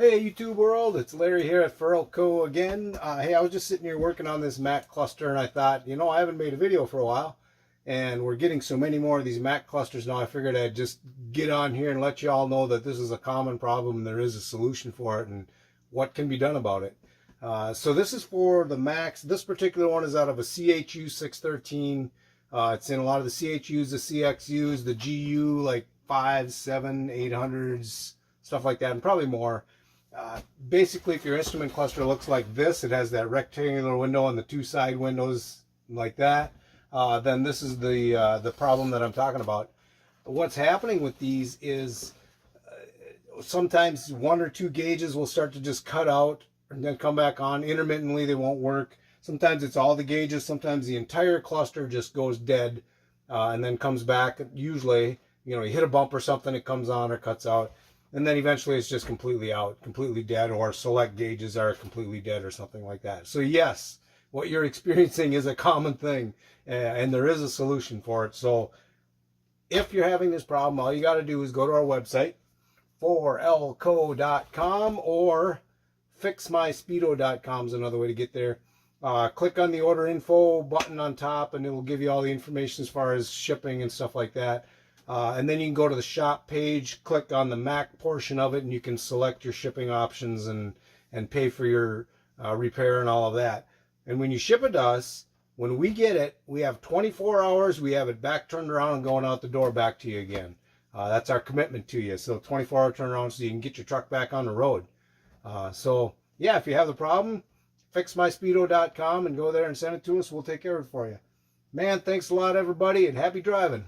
Hey YouTube world, it's Larry here at Co again. Hey, I was just sitting here working on this MACK cluster and I thought, I haven't made a video for a while and we're getting so many more of these MACK clusters now. I figured I'd just get on here and let you all know that this is a common problem and there is a solution for it and what can be done about it. So this is for the MACKs. This particular one is out of a CHU 613. It's in a lot of the CHUs, the CXUs, the GU like 5, 7, 800s, stuff like that, and probably more. Basically, if your instrument cluster looks like this, it has that rectangular window and the two side windows like that, then this is the problem that I'm talking about. What's happening with these is sometimes one or two gauges will start to just cut out and then come back on. Intermittently, they won't work. Sometimes it's all the gauges. Sometimes the entire cluster just goes dead and then comes back. Usually, you hit a bump or something, it comes on or cuts out. And then eventually it's just completely out, completely dead, or select gauges are completely dead or something like that. So yes, what you're experiencing is a common thing and there is a solution for it. So if you're having this problem, all you got to do is go to our website, forlco.com, or fixmyspeedo.com is another way to get there. Click on the order info button on top and it will give you all the information as far as shipping and stuff like that. And then you can go to the shop page, click on the MACK portion of it, and you can select your shipping options and pay for your repair and all of that. And when you ship it to us, when we get it, we have 24 hours, we have it back turned around and going out the door back to you again. That's our commitment to you. So 24-hour turnaround so you can get your truck back on the road. So yeah, if you have the problem, fixmyspeedo.com and go there and send it to us. We'll take care of it for you. Man, thanks a lot, everybody, and happy driving.